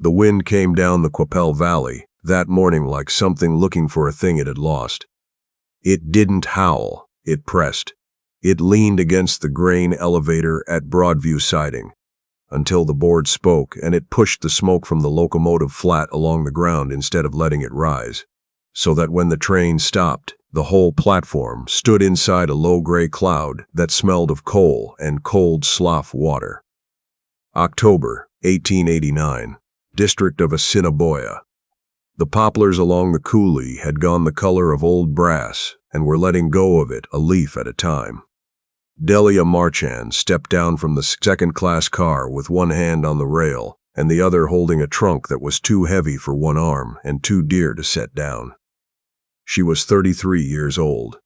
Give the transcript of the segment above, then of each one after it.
The wind came down the Qu'Appelle Valley that morning like something looking for a thing it had lost. It didn't howl, it pressed. It leaned against the grain elevator at Broadview siding, until the board spoke and it pushed the smoke from the locomotive flat along the ground instead of letting it rise, so that when the train stopped, the whole platform stood inside a low gray cloud that smelled of coal and cold slough water. October 1889, District of Assiniboia. The poplars along the coulee had gone the color of old brass and were letting go of it a leaf at a time. Delia Marchand stepped down from the second-class car with one hand on the rail and the other holding a trunk that was too heavy for one arm and too dear to set down. She was 33 years old.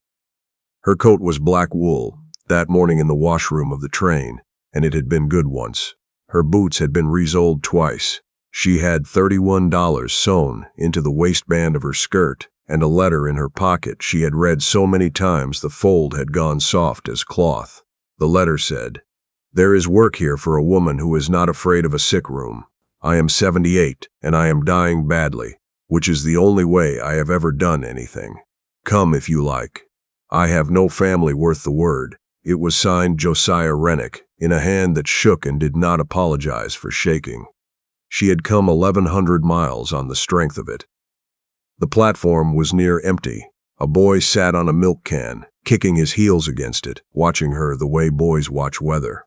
Her coat was black wool, that morning in the washroom of the train, and it had been good once. Her boots had been resoled twice. She had $31 sewn into the waistband of her skirt, and a letter in her pocket she had read so many times the fold had gone soft as cloth. The letter said, "There is work here for a woman who is not afraid of a sick room. I am 78, and I am dying badly, which is the only way I have ever done anything. Come if you like. I have no family worth the word." It was signed Josiah Rennick, in a hand that shook and did not apologize for shaking. She had come 1,100 miles on the strength of it. The platform was near empty. A boy sat on a milk can, kicking his heels against it, watching her the way boys watch weather.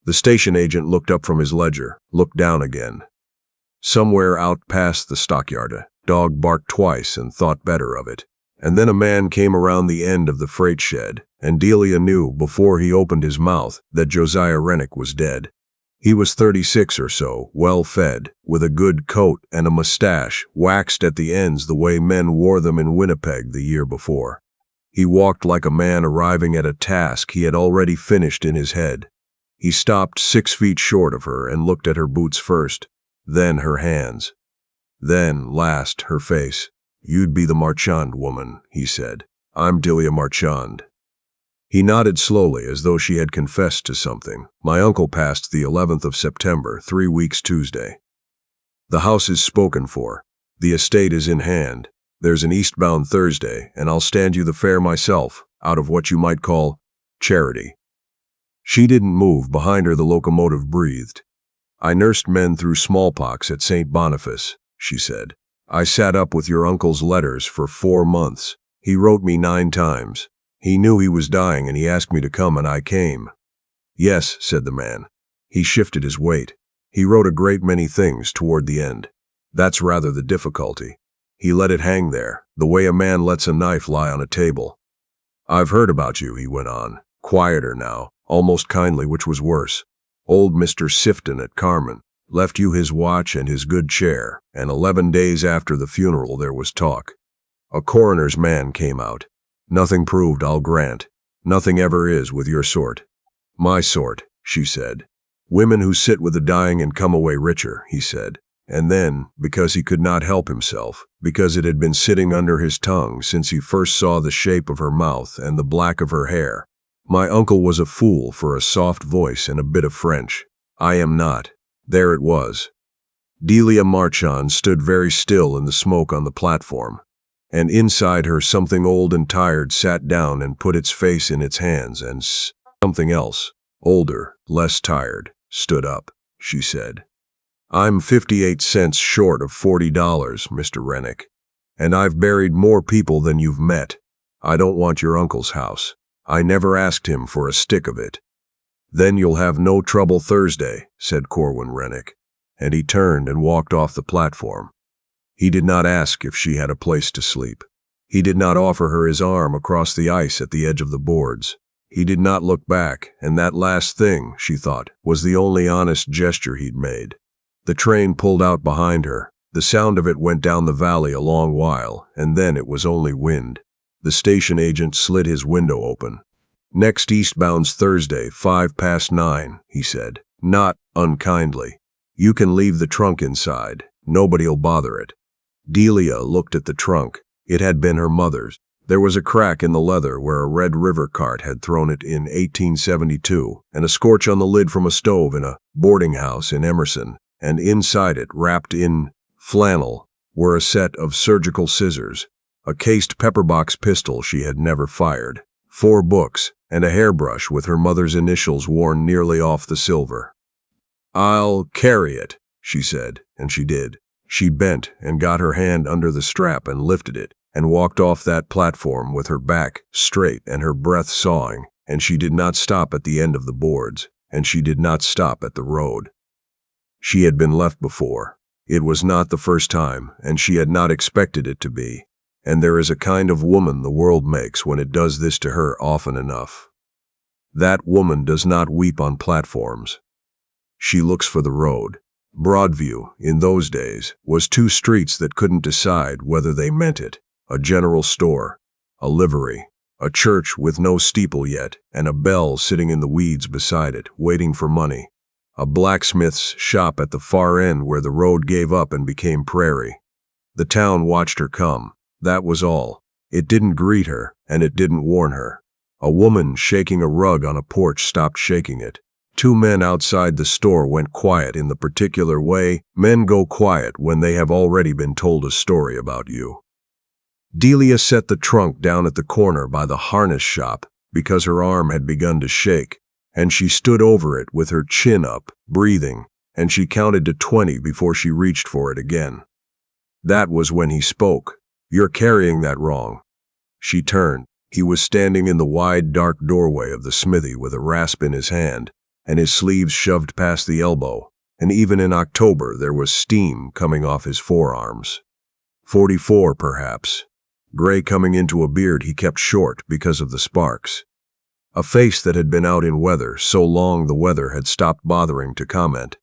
The station agent looked up from his ledger, looked down again. Somewhere out past the stockyard, a dog barked twice and thought better of it. And then a man came around the end of the freight shed, and Delia knew before he opened his mouth that Josiah Rennick was dead. He was 36 or so, well-fed, with a good coat and a mustache waxed at the ends the way men wore them in Winnipeg the year before. He walked like a man arriving at a task he had already finished in his head. He stopped 6 feet short of her and looked at her boots first, then her hands. Then, last, her face. "You'd be the Marchand woman," he said. "I'm Delia Marchand." He nodded slowly as though she had confessed to something. "My uncle passed the 11th of September, 3 weeks Tuesday. The house is spoken for. The estate is in hand. There's an eastbound Thursday, and I'll stand you the fare myself, out of what you might call charity." She didn't move. Behind her the locomotive breathed. "I nursed men through smallpox at St. Boniface," she said. "I sat up with your uncle's letters for 4 months. He wrote me 9 times. He knew he was dying and he asked me to come and I came." "Yes," said the man. He shifted his weight. "He wrote a great many things toward the end. That's rather the difficulty. He let it hang there, the way a man lets a knife lie on a table. I've heard about you," he went on, quieter now, almost kindly, which was worse. "Old Mr. Sifton at Carmen left you his watch and his good chair, and 11 days after the funeral there was talk. A coroner's man came out. Nothing proved, I'll grant. Nothing ever is with your sort." "My sort," she said. "Women who sit with the dying and come away richer," he said. And then, because he could not help himself, because it had been sitting under his tongue since he first saw the shape of her mouth and the black of her hair, "My uncle was a fool for a soft voice and a bit of French. I am not." There it was. Delia Marchand stood very still in the smoke on the platform, and inside her something old and tired sat down and put its face in its hands, and something else, older, less tired, stood up. She said, "I'm 58 cents short of $40, Mr. Rennick, and I've buried more people than you've met. I don't want your uncle's house. I never asked him for a stick of it." "Then you'll have no trouble Thursday," said Corwin Rennick, and he turned and walked off the platform. He did not ask if she had a place to sleep. He did not offer her his arm across the ice at the edge of the boards. He did not look back, and that last thing, she thought, was the only honest gesture he'd made. The train pulled out behind her. The sound of it went down the valley a long while, and then it was only wind. The station agent slid his window open. "Next eastbound's Thursday, 9:05, he said, not unkindly. "You can leave the trunk inside. Nobody'll bother it." Delia looked at the trunk. It had been her mother's. There was a crack in the leather where a Red River cart had thrown it in 1872, and a scorch on the lid from a stove in a boarding house in Emerson, and inside it, wrapped in flannel, were a set of surgical scissors, a cased pepperbox pistol she had never fired, 4 books, and a hairbrush with her mother's initials worn nearly off the silver. "I'll carry it," she said, and she did. She bent and got her hand under the strap and lifted it, and walked off that platform with her back straight and her breath sawing, and she did not stop at the end of the boards, and she did not stop at the road. She had been left before. It was not the first time, and she had not expected it to be. And there is a kind of woman the world makes when it does this to her often enough. That woman does not weep on platforms. She looks for the road. Broadview, in those days, was 2 streets that couldn't decide whether they meant it: a general store, a livery, a church with no steeple yet, and a bell sitting in the weeds beside it, waiting for money, a blacksmith's shop at the far end where the road gave up and became prairie. The town watched her come. That was all. It didn't greet her, and it didn't warn her. A woman shaking a rug on a porch stopped shaking it. 2 men outside the store went quiet in the particular way men go quiet when they have already been told a story about you. Delia set the trunk down at the corner by the harness shop because her arm had begun to shake, and she stood over it with her chin up, breathing, and she counted to 20 before she reached for it again. That was when he spoke. "You're carrying that wrong." She turned. He was standing in the wide, dark doorway of the smithy with a rasp in his hand, and his sleeves shoved past the elbow, and even in October there was steam coming off his forearms. 44, perhaps. Gray coming into a beard he kept short because of the sparks. A face that had been out in weather so long the weather had stopped bothering to comment.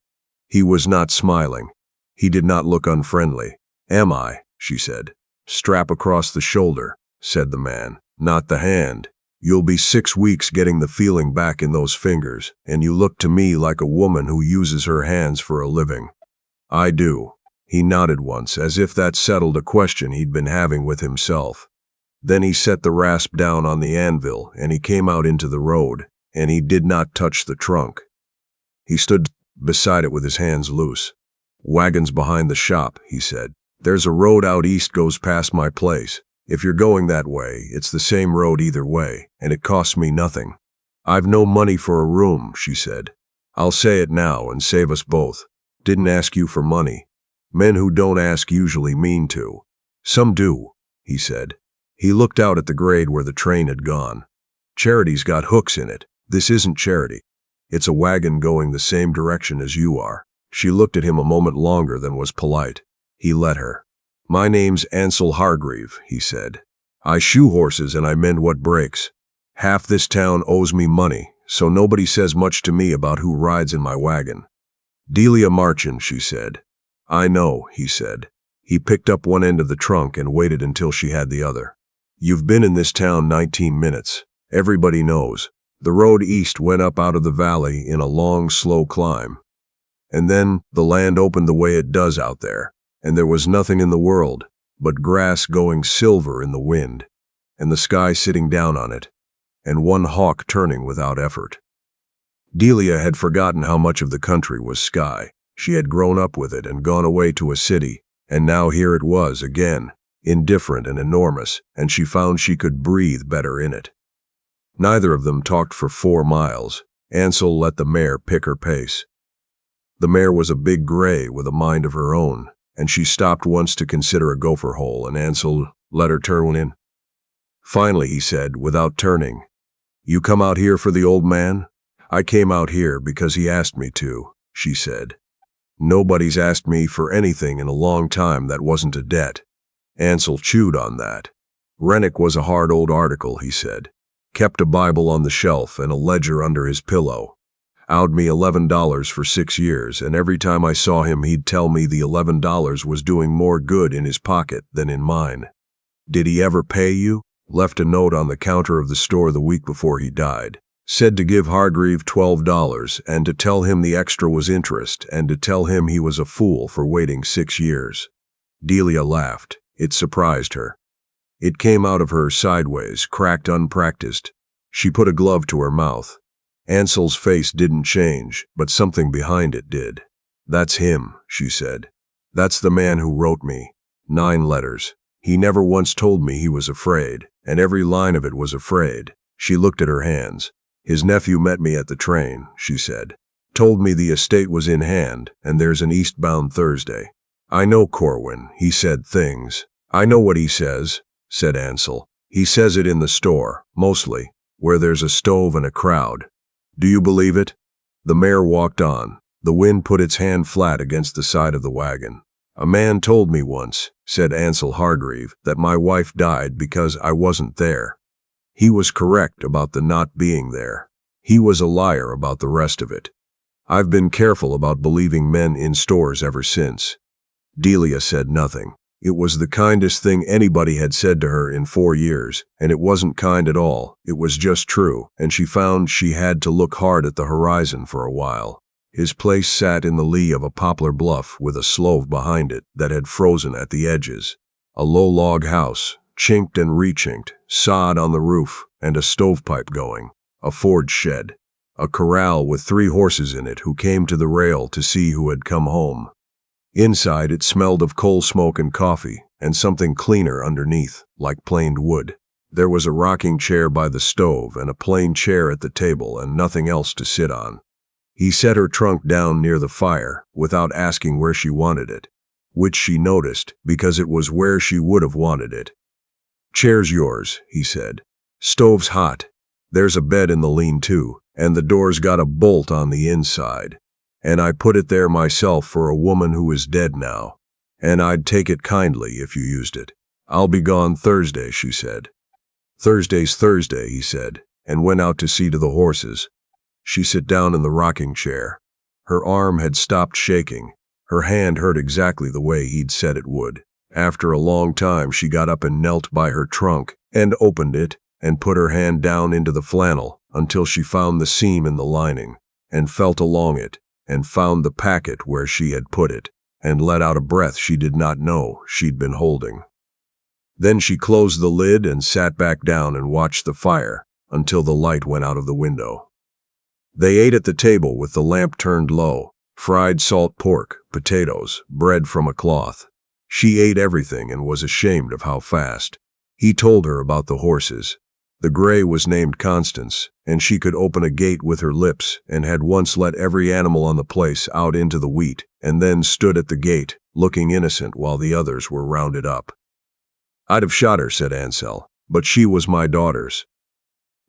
He was not smiling. He did not look unfriendly. "Am I?" she said. "Strap across the shoulder," said the man, "not the hand. You'll be 6 weeks getting the feeling back in those fingers, and you look to me like a woman who uses her hands for a living." "I do." He nodded once, as if that settled a question he'd been having with himself. Then he set the rasp down on the anvil, and he came out into the road, and he did not touch the trunk. He stood beside it with his hands loose. "Wagons behind the shop," he said. "There's a road out east goes past my place. If you're going that way, it's the same road either way, and it costs me nothing." "I've no money for a room," she said. "I'll say it now and save us both. Didn't ask you for money. Men who don't ask usually mean to." "Some do," he said. He looked out at the grade where the train had gone. "Charity's got hooks in it. This isn't Charity. It's a wagon going the same direction as you are." She looked at him a moment longer than was polite. He let her. "My name's Ansel Hargreave," he said. "I shoe horses and I mend what breaks. Half this town owes me money, so nobody says much to me about who rides in my wagon." "Delia Marchand," she said. "I know," he said. He picked up one end of the trunk and waited until she had the other. "You've been in this town 19 minutes. Everybody knows. The road east went up out of the valley in a long, slow climb. And then the land opened the way it does out there, and there was nothing in the world but grass going silver in the wind, and the sky sitting down on it, and one hawk turning without effort." Delia had forgotten how much of the country was sky. She had grown up with it and gone away to a city, and now here it was again, indifferent and enormous, and she found she could breathe better in it. Neither of them talked for 4 miles. Ansel let the mare pick her pace. The mare was a big gray with a mind of her own, and she stopped once to consider a gopher hole, and Ansel let her turn in. Finally he said, without turning, "You come out here for the old man?" "I came out here because he asked me to," she said. "Nobody's asked me for anything in a long time that wasn't a debt." Ansel chewed on that. Rennick was a hard old article, he said. Kept a Bible on the shelf and a ledger under his pillow. Owed me $11 for 6 years, and every time I saw him he'd tell me the $11 was doing more good in his pocket than in mine. "Did he ever pay you?" Left a note on the counter of the store the week before he died. Said to give Hargreave $12, and to tell him the extra was interest, and to tell him he was a fool for waiting 6 years. Delia laughed. It surprised her. It came out of her sideways, cracked, unpracticed. She put a glove to her mouth. Ansel's face didn't change, but something behind it did. That's him, she said. That's the man who wrote me 9 letters. He never once told me he was afraid, and every line of it was afraid. She looked at her hands. His nephew met me at the train, she said. Told me the estate was in hand, and there's an eastbound Thursday. I know Corwin, he said things. I know what he says, said Ansel. He says it in the store, mostly, where there's a stove and a crowd. Do you believe it? The mare walked on. The wind put its hand flat against the side of the wagon. A man told me once, said Ansel Hargreave, that my wife died because I wasn't there. He was correct about the not being there. He was a liar about the rest of it. I've been careful about believing men in stores ever since. Delia said nothing. It was the kindest thing anybody had said to her in 4 years, and it wasn't kind at all. It was just true, and she found she had to look hard at the horizon for a while. His place sat in the lee of a poplar bluff with a slough behind it that had frozen at the edges. A low log house, chinked and rechinked, sod on the roof, and a stovepipe going. A forge shed. A corral with 3 horses in it who came to the rail to see who had come home. Inside it smelled of coal smoke and coffee, and something cleaner underneath, like planed wood. There was a rocking chair by the stove and a plain chair at the table and nothing else to sit on. He set her trunk down near the fire, without asking where she wanted it, which she noticed, because it was where she would have wanted it. Chair's yours, he said. Stove's hot. There's a bed in the lean-to, and the door's got a bolt on the inside. And I put it there myself for a woman who is dead now, and I'd take it kindly if you used it. I'll be gone Thursday, she said. Thursday's Thursday, he said, and went out to see to the horses. She sat down in the rocking chair. Her arm had stopped shaking. Her hand hurt exactly the way he'd said it would. After a long time, she got up and knelt by her trunk, and opened it, and put her hand down into the flannel until she found the seam in the lining, and felt along it, and found the packet where she had put it, and let out a breath she did not know she'd been holding. Then she closed the lid and sat back down and watched the fire until the light went out of the window. They ate at the table with the lamp turned low, fried salt pork, potatoes, bread from a cloth. She ate everything and was ashamed of how fast. He told her about the horses. The gray was named Constance, and she could open a gate with her lips and had once let every animal on the place out into the wheat and then stood at the gate, looking innocent while the others were rounded up. I'd have shot her, said Ansel, but she was my daughter's.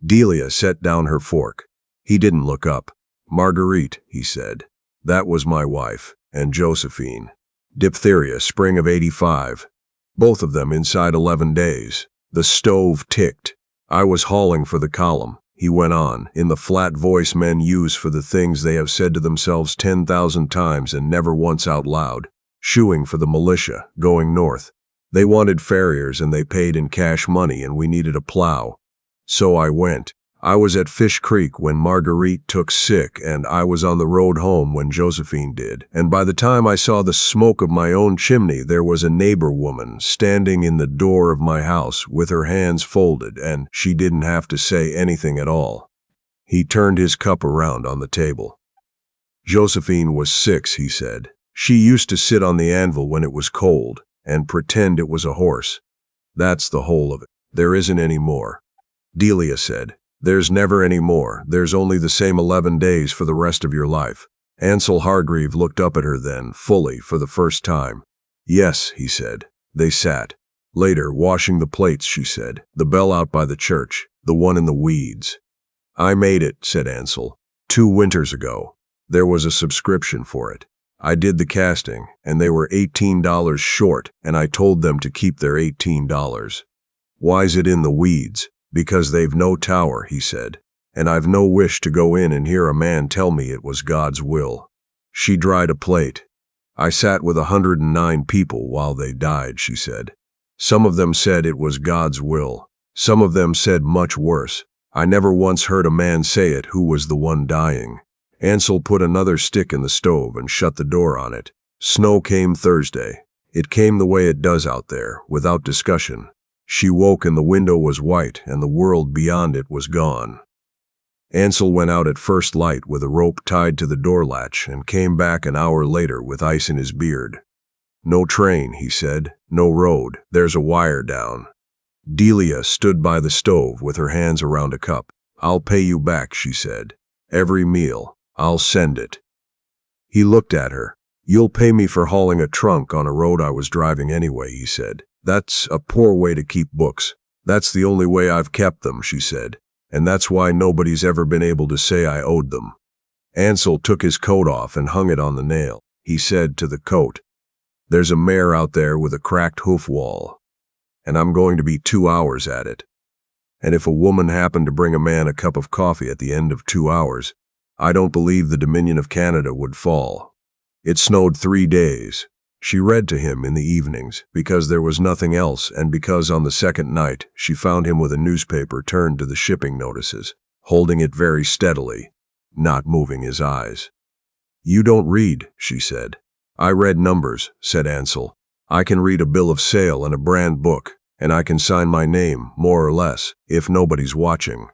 Delia set down her fork. He didn't look up. Marguerite, he said. That was my wife, and Josephine. Diphtheria, spring of '85. Both of them inside 11 days. The stove ticked. I was hauling for the column, he went on, in the flat voice men use for the things they have said to themselves 10,000 times and never once out loud. Shoeing for the militia, going north. They wanted farriers and they paid in cash money and we needed a plow. So I went. I was at Fish Creek when Marguerite took sick and I was on the road home when Josephine did. And by the time I saw the smoke of my own chimney, there was a neighbor woman standing in the door of my house with her hands folded and she didn't have to say anything at all. He turned his cup around on the table. Josephine was 6, he said. She used to sit on the anvil when it was cold and pretend it was a horse. That's the whole of it. There isn't any more. Delia said. There's never any more. There's only the same 11 days for the rest of your life. Ansel Hargreave looked up at her then, fully, for the first time. Yes, he said. They sat. Later, washing the plates, she said. The bell out by the church. The one in the weeds. I made it, said Ansel. 2 winters ago. There was a subscription for it. I did the casting, and they were $18 short, and I told them to keep their $18. Why's it in the weeds? Because they've no tower, he said, and I've no wish to go in and hear a man tell me it was God's will. She dried a plate. I sat with 109 people while they died, she said. Some of them said it was God's will. Some of them said much worse. I never once heard a man say it who was the one dying. Ansel put another stick in the stove and shut the door on it. Snow came Thursday. It came the way it does out there, without discussion. She woke and the window was white and the world beyond it was gone. Ansel went out at first light with a rope tied to the door latch and came back an hour later with ice in his beard. "No train," he said. "No road. There's a wire down." Delia stood by the stove with her hands around a cup. "I'll pay you back," she said. "Every meal. I'll send it." He looked at her. "You'll pay me for hauling a trunk on a road I was driving anyway," he said. "That's a poor way to keep books." "That's the only way I've kept them," she said. "And that's why nobody's ever been able to say I owed them." Ansel took his coat off and hung it on the nail. He said to the coat, "There's a mare out there with a cracked hoof wall, and I'm going to be 2 hours at it. And if a woman happened to bring a man a cup of coffee at the end of 2 hours, I don't believe the Dominion of Canada would fall. It snowed 3 days." She read to him in the evenings, because there was nothing else, and because on the second night she found him with a newspaper turned to the shipping notices, holding it very steadily, not moving his eyes. "You don't read," she said. "I read numbers," said Ansel. "I can read a bill of sale and a brand book, and I can sign my name, more or less, if nobody's watching."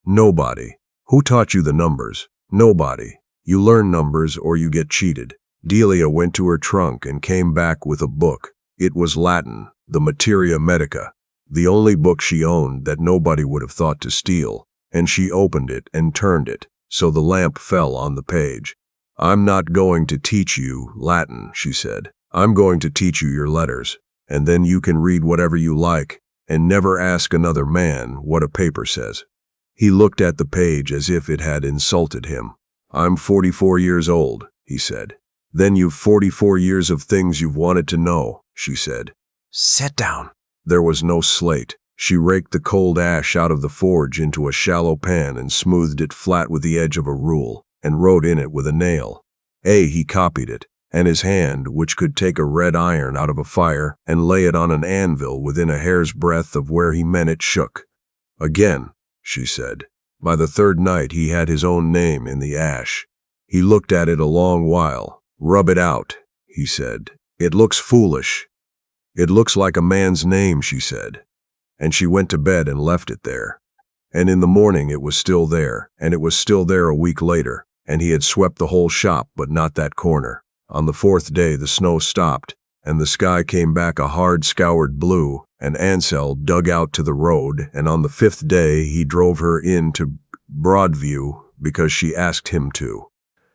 "Nobody. Who taught you the numbers?" "Nobody. You learn numbers or you get cheated." Delia went to her trunk and came back with a book. It was Latin, the Materia Medica, the only book she owned that nobody would have thought to steal, and she opened it and turned it, so the lamp fell on the page. "I'm not going to teach you Latin," she said. "I'm going to teach you your letters, and then you can read whatever you like, and never ask another man what a paper says." He looked at the page as if it had insulted him. "I'm 44 years old," he said. "Then you've 44 years of things you've wanted to know," she said. "Sit down." There was no slate. She raked the cold ash out of the forge into a shallow pan and smoothed it flat with the edge of a rule, and wrote in it with a nail. He copied it, and his hand, which could take a red iron out of a fire and lay it on an anvil within a hair's breadth of where he meant it, shook. "Again," she said. By the third night he had his own name in the ash. He looked at it a long while. "Rub it out," he said. "It looks foolish." "It looks like a man's name," she said. And she went to bed and left it there. And in the morning it was still there, and it was still there a week later, and he had swept the whole shop but not that corner. On the fourth day the snow stopped, and the sky came back a hard scoured blue, and Ansel dug out to the road, and on the fifth day he drove her in to Broadview because she asked him to.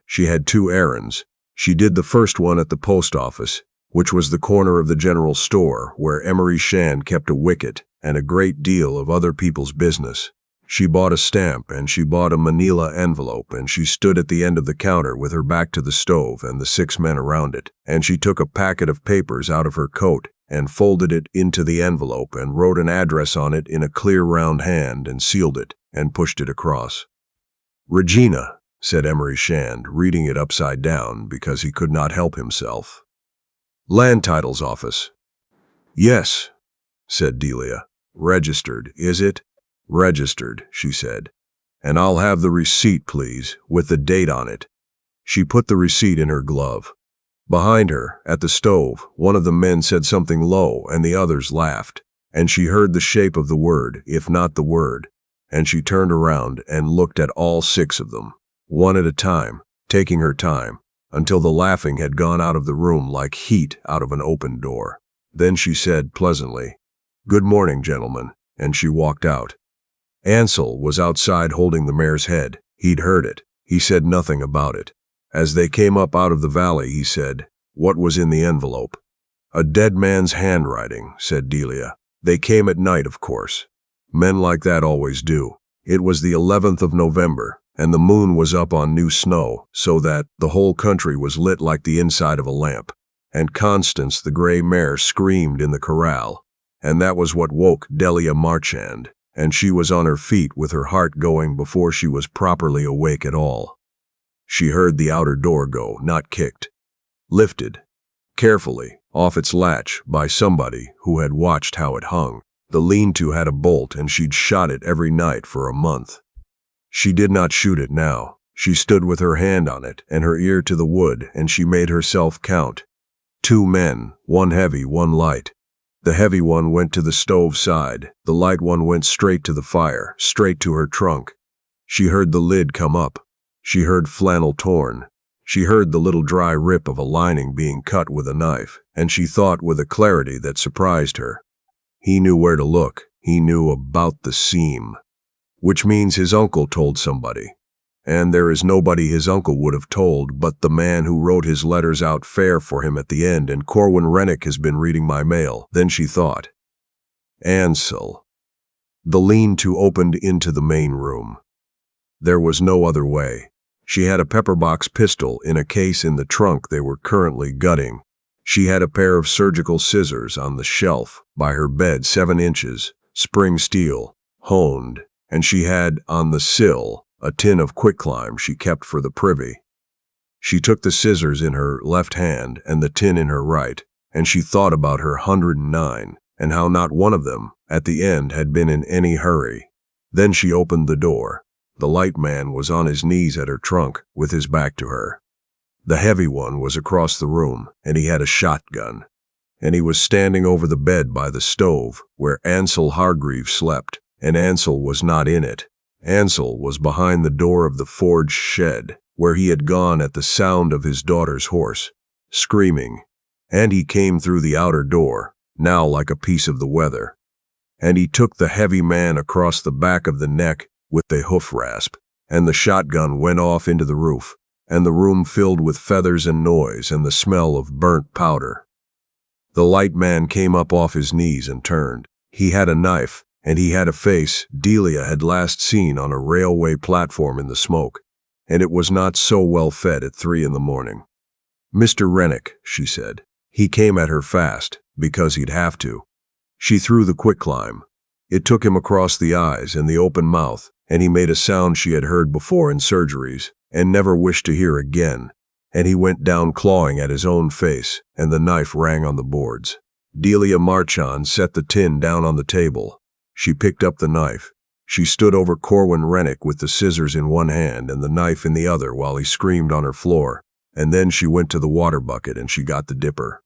She had 2 errands. She did the first one at the post office, which was the corner of the general store where Emery Shand kept a wicket and a great deal of other people's business. She bought a stamp and she bought a manila envelope, and she stood at the end of the counter with her back to the stove and the 6 men around it, and she took a packet of papers out of her coat and folded it into the envelope and wrote an address on it in a clear round hand and sealed it and pushed it across. "Regina," said Emery Shand, reading it upside down because he could not help himself. "Land Titles Office." "Yes," said Delia. "Registered, is it?" "Registered," she said. "And I'll have the receipt, please, with the date on it." She put the receipt in her glove. Behind her, at the stove, one of the men said something low and the others laughed, and she heard the shape of the word, if not the word, and she turned around and looked at all 6 of them, one at a time, taking her time, until the laughing had gone out of the room like heat out of an open door. Then she said pleasantly, "Good morning, gentlemen," and she walked out. Ansel was outside holding the mare's head. He'd heard it. He said nothing about it. As they came up out of the valley, he said, "What was in the envelope?" "A dead man's handwriting," said Delia. "They came at night, of course. Men like that always do." It was the 11th of November, and the moon was up on new snow, so that the whole country was lit like the inside of a lamp. And Constance, the gray mare, screamed in the corral, and that was what woke Delia Marchand, and she was on her feet with her heart going before she was properly awake at all. She heard the outer door go, not kicked, lifted, carefully, off its latch by somebody who had watched how it hung. The lean-to had a bolt, and she'd shot it every night for a month. She did not shoot it now. She stood with her hand on it and her ear to the wood, and she made herself count. 2 men, one heavy, one light. The heavy one went to the stove side. The light one went straight to the fire, straight to her trunk. She heard the lid come up. She heard flannel torn. She heard the little dry rip of a lining being cut with a knife, and she thought with a clarity that surprised her. He knew where to look. He knew about the seam. Which means his uncle told somebody. And there is nobody his uncle would have told but the man who wrote his letters out fair for him at the end, and Corwin Rennick has been reading my mail. Then she thought. Ansel. The lean-to opened into the main room. There was no other way. She had a pepper-box pistol in a case in the trunk they were currently gutting. She had a pair of surgical scissors on the shelf by her bed, 7 inches, spring steel, honed, and she had, on the sill, a tin of quicklime she kept for the privy. She took the scissors in her left hand and the tin in her right, and she thought about her 109, and how not one of them, at the end, had been in any hurry. Then she opened the door. The light man was on his knees at her trunk, with his back to her. The heavy one was across the room, and he had a shotgun. And he was standing over the bed by the stove, where Ansel Hargreaves slept, and Ansel was not in it. Ansel was behind the door of the forge shed, where he had gone at the sound of his daughter's horse, screaming. And he came through the outer door, now like a piece of the weather. And he took the heavy man across the back of the neck with a hoof rasp, and the shotgun went off into the roof, and the room filled with feathers and noise and the smell of burnt powder. The light man came up off his knees and turned. He had a knife, and he had a face Delia had last seen on a railway platform in the smoke, and it was not so well fed at 3 in the morning. Mr. Rennick, she said. He came at her fast, because he'd have to. She threw the quicklime. It took him across the eyes and the open mouth, and he made a sound she had heard before in surgeries, and never wished to hear again, and he went down clawing at his own face, and the knife rang on the boards. Delia Marchand set the tin down on the table. She picked up the knife. She stood over Corwin Rennick with the scissors in one hand and the knife in the other while he screamed on her floor, and then she went to the water bucket and she got the dipper.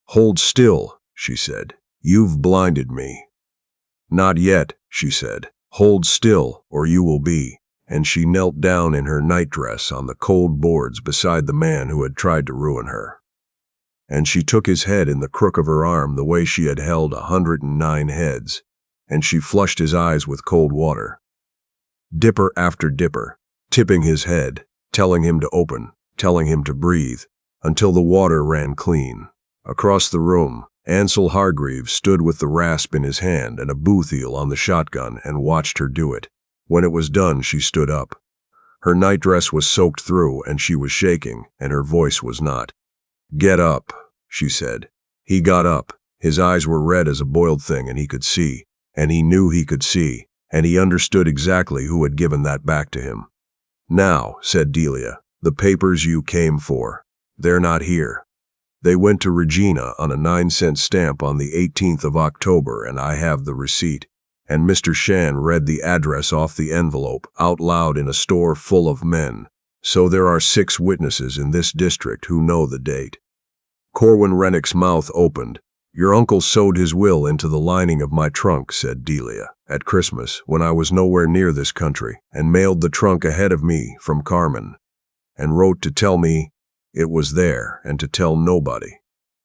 "Hold still," she said. "You've blinded me." "Not yet," she said. "Hold still, or you will be." And she knelt down in her nightdress on the cold boards beside the man who had tried to ruin her. And she took his head in the crook of her arm the way she had held 109 heads, and she flushed his eyes with cold water. Dipper after dipper, tipping his head, telling him to open, telling him to breathe, until the water ran clean. Across the room, Ansel Hargreaves stood with the rasp in his hand and a booth eel on the shotgun and watched her do it. When it was done, she stood up. Her nightdress was soaked through and she was shaking, and her voice was not. "Get up," she said. He got up. His eyes were red as a boiled thing, and he could see, and he knew he could see, and he understood exactly who had given that back to him. "Now," said Delia, "the papers you came for. They're not here. They went to Regina on a 9-cent stamp on the 18th of October, and I have the receipt." And Mr. Shan read the address off the envelope out loud in a store full of men. "So there are 6 witnesses in this district who know the date." Corwin Rennick's mouth opened. "Your uncle sewed his will into the lining of my trunk," said Delia, "at Christmas, when I was nowhere near this country, and mailed the trunk ahead of me from Carmen, and wrote to tell me it was there and to tell nobody.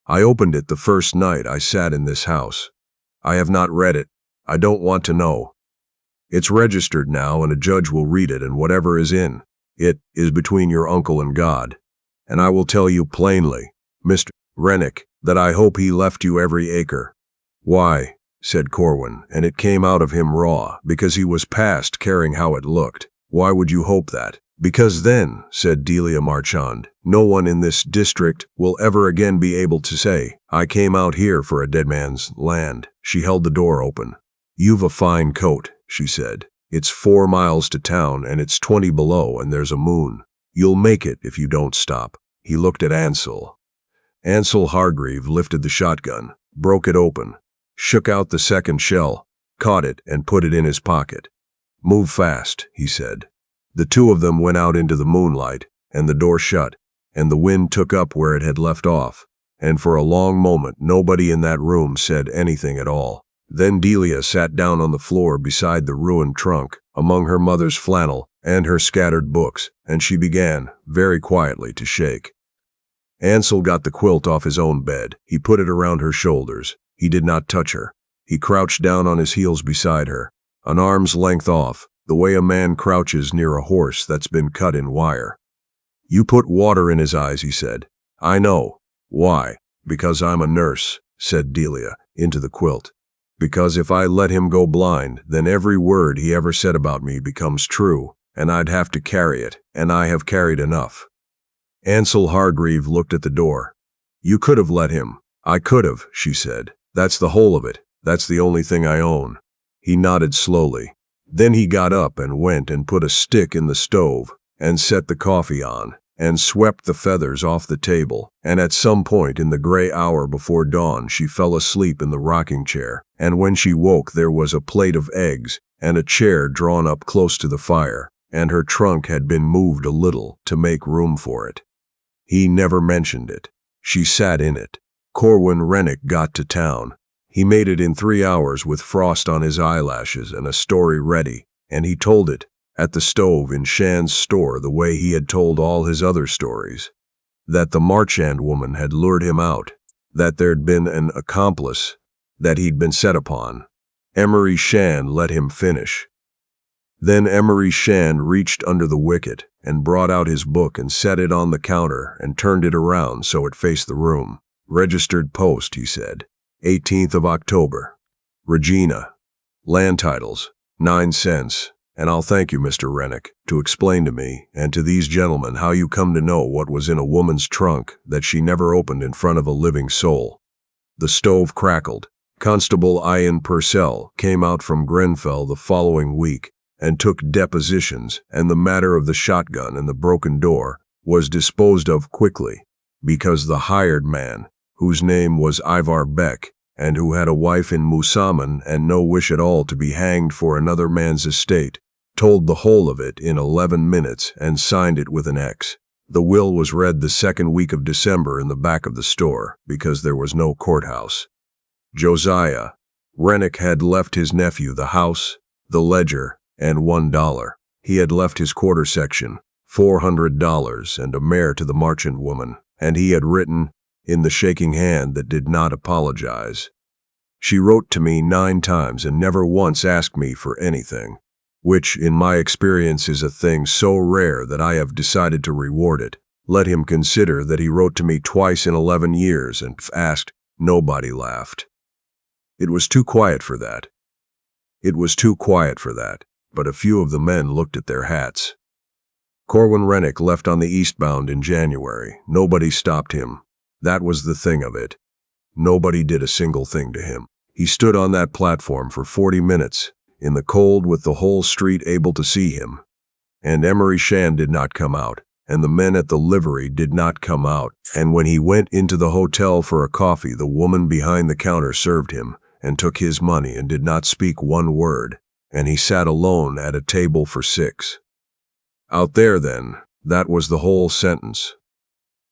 I opened it the first night I sat in this house. I have not read it. I don't want to know. It's registered now, and a judge will read it, and whatever is in it is between your uncle and God. And I will tell you plainly, Mr. Rennick, that I hope he left you every acre." "Why?" said Corwin, and it came out of him raw, because he was past caring how it looked. "Why would you hope that?" "Because then," said Delia Marchand, "no one in this district will ever again be able to say, 'I came out here for a dead man's land.'" She held the door open. "You've a fine coat," she said. "It's 4 miles to town, and it's 20 below, and there's a moon. You'll make it if you don't stop." He looked at Ansel. Ansel Hargreaves lifted the shotgun, broke it open, shook out the second shell, caught it, and put it in his pocket. "Move fast," he said. The two of them went out into the moonlight, and the door shut, and the wind took up where it had left off, and for a long moment nobody in that room said anything at all. Then Delia sat down on the floor beside the ruined trunk, among her mother's flannel and her scattered books, and she began, very quietly, to shake. Ansel got the quilt off his own bed. He put it around her shoulders. He did not touch her. He crouched down on his heels beside her, an arm's length off, the way a man crouches near a horse that's been cut in wire. "You put water in his eyes," he said. "I know." "Why?" "Because I'm a nurse," said Delia, into the quilt. "Because if I let him go blind, then every word he ever said about me becomes true, and I'd have to carry it, and I have carried enough." Ansel Hargreave looked at the door. "You could have let him." "I could have," she said. "That's the whole of it. That's the only thing I own." He nodded slowly. Then he got up and went and put a stick in the stove, and set the coffee on, and swept the feathers off the table, and at some point in the gray hour before dawn she fell asleep in the rocking chair, and when she woke there was a plate of eggs, and a chair drawn up close to the fire, and her trunk had been moved a little to make room for it. He never mentioned it. She sat in it. Corwin Rennick got to town. He made it in 3 hours with frost on his eyelashes and a story ready, and he told it at the stove in Shan's store the way he had told all his other stories. That the Marchand woman had lured him out, that there'd been an accomplice, that he'd been set upon. Emery Shan let him finish. Then Emery Shan reached under the wicket and brought out his book and set it on the counter and turned it around so it faced the room. "Registered post," he said. 18th of October. Regina. Land titles, 9 cents. And I'll thank you, Mr. Rennick, to explain to me and to these gentlemen how you come to know what was in a woman's trunk that she never opened in front of a living soul." The stove crackled. Constable Ian Purcell came out from Grenfell the following week and took depositions, and the matter of the shotgun and the broken door was disposed of quickly, because the hired man, whose name was Ivar Beck, and who had a wife in Moosomin and no wish at all to be hanged for another man's estate, told the whole of it in 11 minutes and signed it with an X. The will was read the second week of December in the back of the store, because there was no courthouse. Josiah Rennick had left his nephew the house, the ledger, and $1. He had left his quarter section, $400, and a mare to the Marchand woman, and he had written, in the shaking hand that did not apologize. "She wrote to me 9 times and never once asked me for anything, which, in my experience, is a thing so rare that I have decided to reward it. Let him consider that he wrote to me twice in 11 years and asked. Nobody laughed. It was too quiet for that. It was too quiet for that, but a few of the men looked at their hats. Corwin Rennick left on the eastbound in January. Nobody stopped him. That was the thing of it. Nobody did a single thing to him. He stood on that platform for 40 minutes, in the cold with the whole street able to see him. And Emery Shan did not come out, and the men at the livery did not come out, and when he went into the hotel for a coffee, the woman behind the counter served him, and took his money and did not speak one word, and he sat alone at a table for 6. Out there then, that was the whole sentence.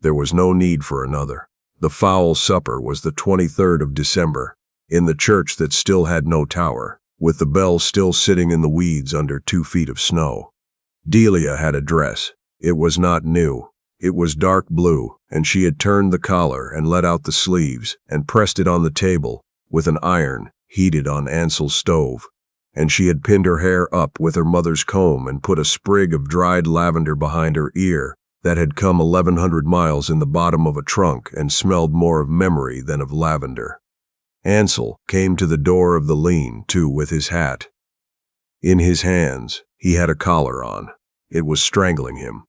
There was no need for another. The foul supper was the 23rd of December, in the church that still had no tower, with the bell still sitting in the weeds under 2 feet of snow. Delia had a dress. It was not new. It was dark blue, and she had turned the collar and let out the sleeves and pressed it on the table with an iron heated on Ansel's stove, and she had pinned her hair up with her mother's comb and put a sprig of dried lavender behind her ear that had come 1,100 miles in the bottom of a trunk and smelled more of memory than of lavender. Ansel came to the door of the lean-to with his hat. In his hands, he had a collar on. It was strangling him.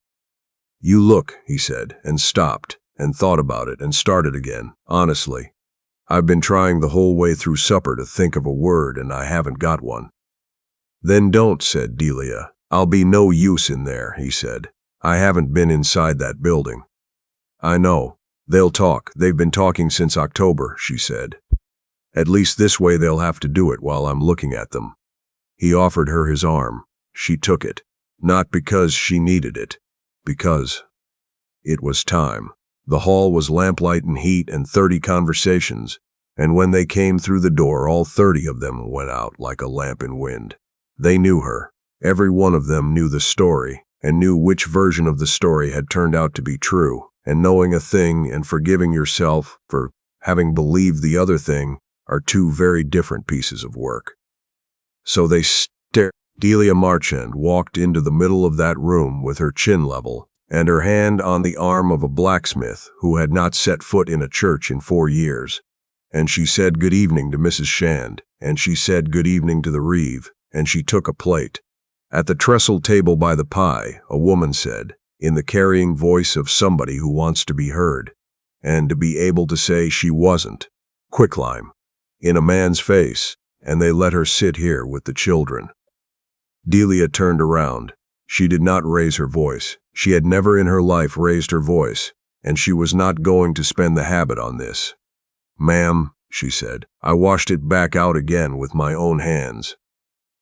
"You look," he said, and stopped, and thought about it, and started again. "Honestly, I've been trying the whole way through supper to think of a word, and I haven't got one." "Then don't," said Delia. "I'll be no use in there," he said. "I haven't been inside that building." "I know. They'll talk. They've been talking since October," she said. "At least this way they'll have to do it while I'm looking at them." He offered her his arm. She took it, not because she needed it, because it was time. The hall was lamplight and heat and 30 conversations, and when they came through the door all 30 of them went out like a lamp in wind. They knew her. Every one of them knew the story, and knew which version of the story had turned out to be true, and knowing a thing and forgiving yourself for having believed the other thing are two very different pieces of work. So they stared. Delia Marchand walked into the middle of that room with her chin level, and her hand on the arm of a blacksmith who had not set foot in a church in 4 years. And she said good evening to Mrs. Shand, and she said good evening to the Reeve, and she took a plate. At the trestle table by the pie, a woman said, in the carrying voice of somebody who wants to be heard, and to be able to say she wasn't, quicklime, in a man's face, and they let her sit here with the children. Delia turned around. She did not raise her voice. She had never in her life raised her voice, and she was not going to spend the habit on this. "Ma'am," she said, "I washed it back out again with my own hands.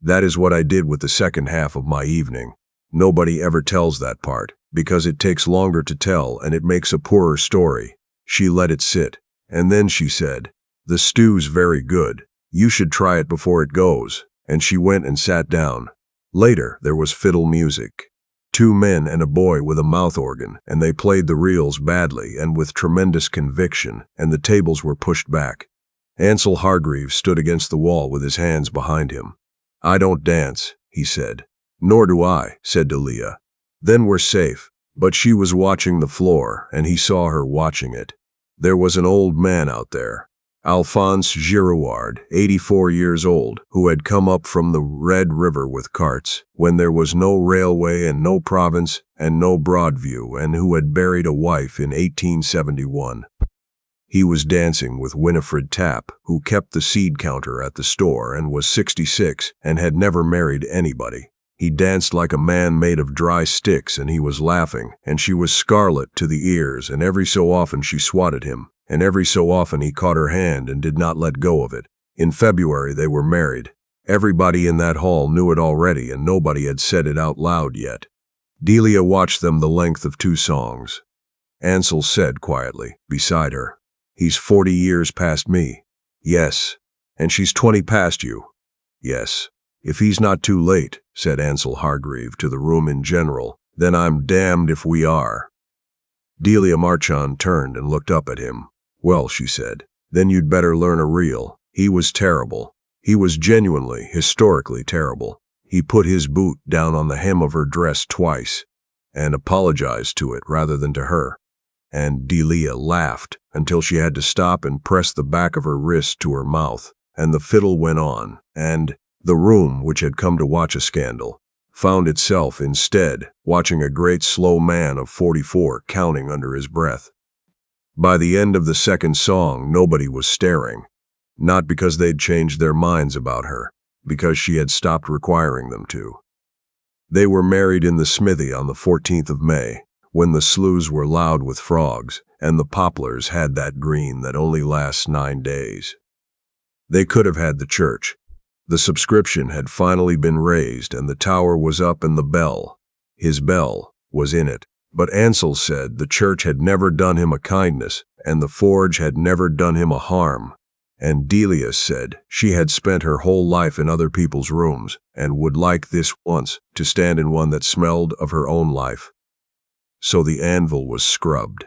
That is what I did with the second half of my evening. Nobody ever tells that part, because it takes longer to tell and it makes a poorer story." She let it sit, and then she said, "The stew's very good. You should try it before it goes," and she went and sat down. Later, there was fiddle music. 2 men and a boy with a mouth organ, and they played the reels badly and with tremendous conviction, and the tables were pushed back. Ansel Hargreaves stood against the wall with his hands behind him. "I don't dance," he said. "Nor do I," said Delia. "Then we're safe." But she was watching the floor, and he saw her watching it. There was an old man out there, Alphonse Girouard, 84 years old, who had come up from the Red River with carts, when there was no railway and no province and no Broadview, and who had buried a wife in 1871. He was dancing with Winifred Tapp, who kept the seed counter at the store and was 66 and had never married anybody. He danced like a man made of dry sticks, and he was laughing, and she was scarlet to the ears, and every so often she swatted him, and every so often he caught her hand and did not let go of it. In February they were married. Everybody in that hall knew it already, and nobody had said it out loud yet. Delia watched them the length of 2 songs. Ansel said quietly, beside her, "He's 40 years past me." "Yes." "And she's 20 past you." "Yes." "If he's not too late," said Ansel Hargreave to the room in general, "then I'm damned if we are." Delia Marchand turned and looked up at him. "Well," she said, "then you'd better learn a reel. He was terrible. He was genuinely, historically terrible. He put his boot down on the hem of her dress twice, and apologized to it rather than to her." And Delia laughed until she had to stop and press the back of her wrist to her mouth, and the fiddle went on, and the room, which had come to watch a scandal, found itself instead watching a great slow man of 44 counting under his breath. By the end of the second song, nobody was staring, not because they'd changed their minds about her, because she had stopped requiring them to. They were married in the smithy on the 14th of May, when the sloughs were loud with frogs, and the poplars had that green that only lasts 9 days. They could have had the church. The subscription had finally been raised, and the tower was up, and the bell, his bell, was in it. But Ansel said the church had never done him a kindness, and the forge had never done him a harm. And Delia said she had spent her whole life in other people's rooms, and would like this once to stand in one that smelled of her own life. So the anvil was scrubbed.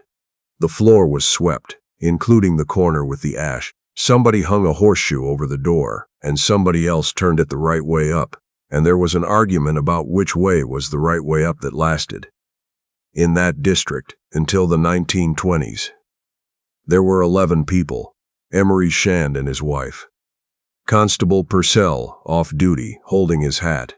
The floor was swept, including the corner with the ash. Somebody hung a horseshoe over the door, and somebody else turned it the right way up, and there was an argument about which way was the right way up that lasted. In that district, until the 1920s, there were 11 people, Emery Shand and his wife. Constable Purcell, off duty, holding his hat.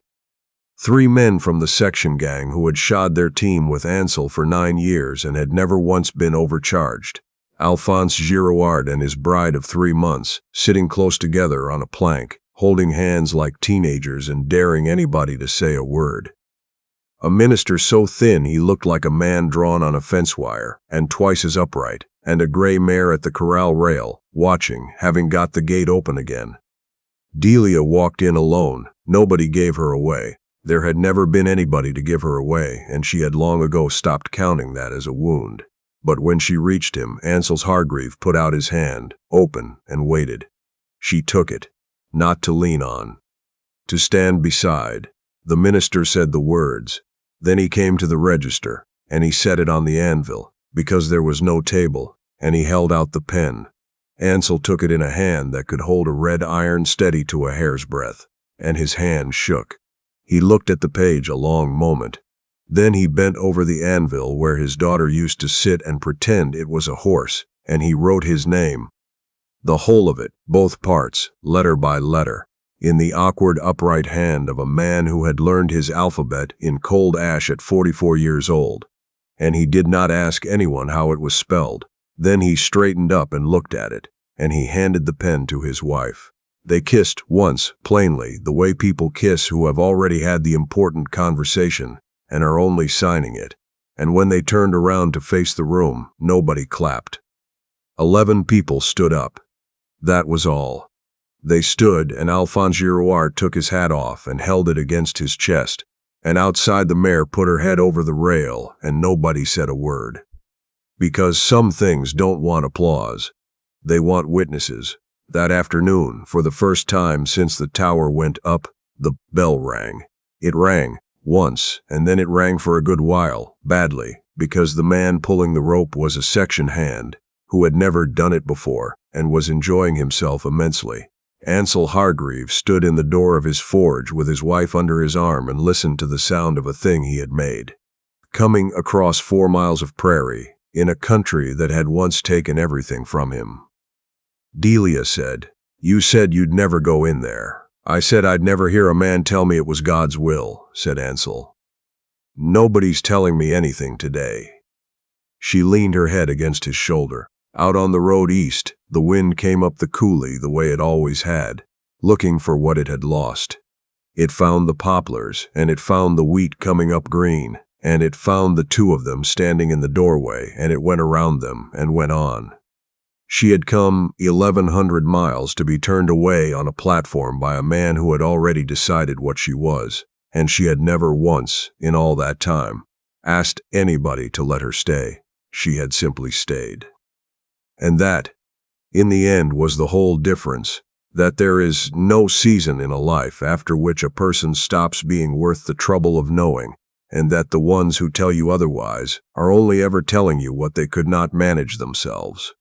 3 men from the section gang who had shod their team with Ansel for 9 years and had never once been overcharged. Alphonse Girouard and his bride of 3 months, sitting close together on a plank, holding hands like teenagers and daring anybody to say a word. A minister so thin he looked like a man drawn on a fence wire, and twice as upright, and a gray mare at the corral rail, watching, having got the gate open again. Delia walked in alone. Nobody gave her away. There had never been anybody to give her away, and she had long ago stopped counting that as a wound. But when she reached him, Ansel Hargreave put out his hand, open, and waited. She took it, not to lean on, to stand beside. The minister said the words. Then he came to the register, and he set it on the anvil, because there was no table, and he held out the pen. Ansel took it in a hand that could hold a red iron steady to a hair's breadth, and his hand shook. He looked at the page a long moment. Then he bent over the anvil where his daughter used to sit and pretend it was a horse, and he wrote his name. The whole of it, both parts, letter by letter, in the awkward upright hand of a man who had learned his alphabet in cold ash at 44 years old. And he did not ask anyone how it was spelled. Then he straightened up and looked at it, and he handed the pen to his wife. They kissed once, plainly, the way people kiss who have already had the important conversation and are only signing it. And when they turned around to face the room, nobody clapped. 11 people stood up. That was all. They stood, and Alphonse Girouard took his hat off and held it against his chest, and outside the mare put her head over the rail, and nobody said a word. Because some things don't want applause. They want witnesses. That afternoon, for the first time since the tower went up, the bell rang. It rang once, and then it rang for a good while, badly, because the man pulling the rope was a section hand, who had never done it before, and was enjoying himself immensely. Ansel Hargreaves stood in the door of his forge with his wife under his arm and listened to the sound of a thing he had made. Coming across 4 miles of prairie, in a country that had once taken everything from him. Delia said, "You said you'd never go in there." "I said I'd never hear a man tell me it was God's will," said Ansel. "Nobody's telling me anything today." She leaned her head against his shoulder. Out on the road east, the wind came up the coulee the way it always had, looking for what it had lost. It found the poplars, and it found the wheat coming up green, and it found the two of them standing in the doorway, and it went around them and went on. She had come 1,100 miles to be turned away on a platform by a man who had already decided what she was, and she had never once, in all that time, asked anybody to let her stay. She had simply stayed. And that, in the end, was the whole difference, that there is no season in a life after which a person stops being worth the trouble of knowing, and that the ones who tell you otherwise are only ever telling you what they could not manage themselves.